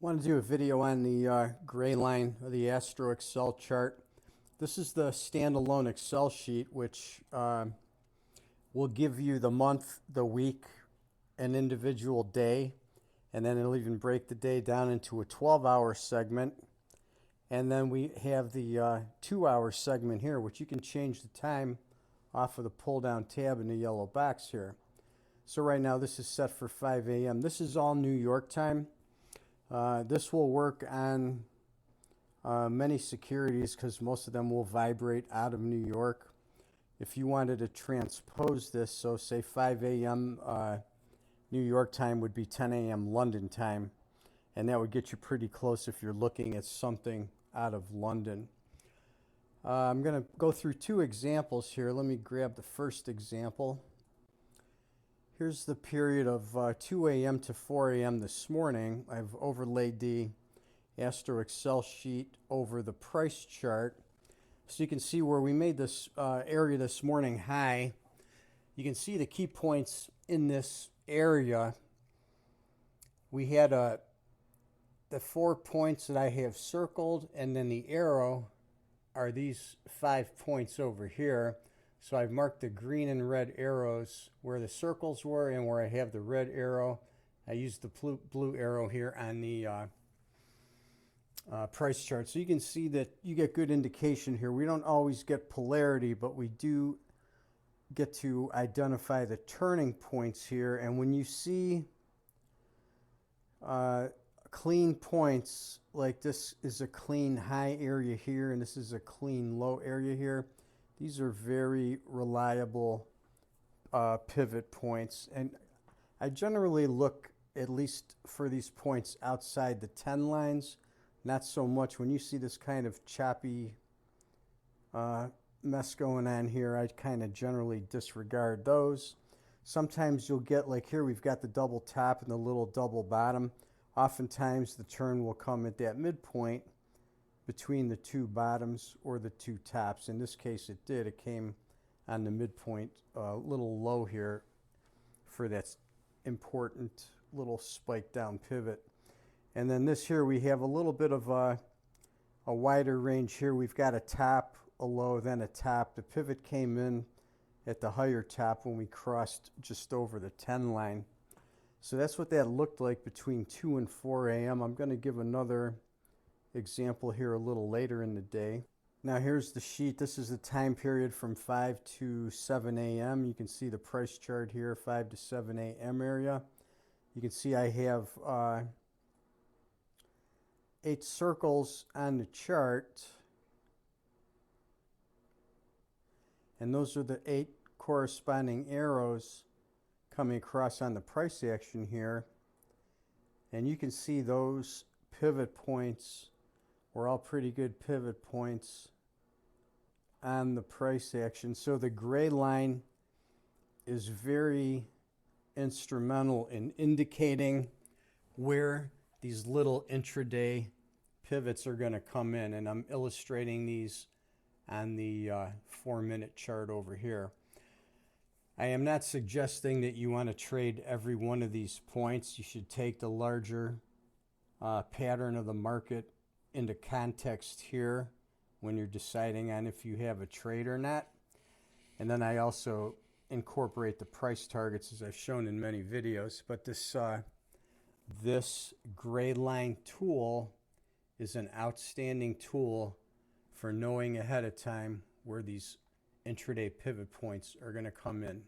Want to do a video on the gray line of the Astro Excel chart. This is the standalone Excel sheet, which will give you the month, the week, an individual day, and then it'll even break the day down into a 12-hour segment. And then we have the 2-hour segment here, which you can change the time off of the pull-down tab in the yellow box here. So right now this is set for 5 a.m. This is all New York time. This will work on many securities because most of them will vibrate out of New York. If you wanted to transpose this, so say 5 a.m. New York time would be 10 a.m. London time, and that would get you pretty close if you're looking at something out of London. I'm going to go through two examples here. Let me grab the first example. Here's the period of 2 a.m. to 4 a.m. this morning. I've overlaid the Astro Excel sheet over the price chart. So you can see where we made this area this morning high. You can see the key points in this area. We had the 4 points that I have circled, and then the arrow are these 5 points over here. So I've marked the green and red arrows where the circles were and where I have the red arrow. I used the blue arrow here on the price chart. So you can see that you get good indication here. We don't always get polarity, but we do get to identify the turning points here. And when you see clean points, like this is a clean high area here and this is a clean low area here, these are very reliable pivot points. And I generally look, at least for these points, outside the 10 lines. Not so much when you see this kind of choppy mess going on here. I kind of generally disregard those. Sometimes you'll get, like here, we've got the double top and the little double bottom. Oftentimes the turn will come at that midpoint between the two bottoms or the two tops. In this case it did. It came on the midpoint, a little low here for that important little spike down pivot. And then this here we have a little bit of a wider range here. We've got a top, a low, then a top. The pivot came in at the higher top when we crossed just over the 10 line. So that's what that looked like between 2 and 4 a.m. I'm going to give another example here a little later in the day. Now here's the sheet. This is the time period from 5 to 7 a.m. You can see the price chart here, 5 to 7 a.m. area. You can see I have 8 circles on the chart, and those are the 8 corresponding arrows coming across on the price action here. And you can see those pivot points were all pretty good pivot points on the price action. So the gray line is very instrumental in indicating where these little intraday pivots are going to come in, and I'm illustrating these on the 4-minute chart over here. I am not suggesting that you want to trade every one of these points. You should take the larger pattern of the market into context here when you're deciding on if you have a trade or not. And then I also incorporate the price targets as I've shown in many videos. But this gray line tool is an outstanding tool for knowing ahead of time where these intraday pivot points are going to come in.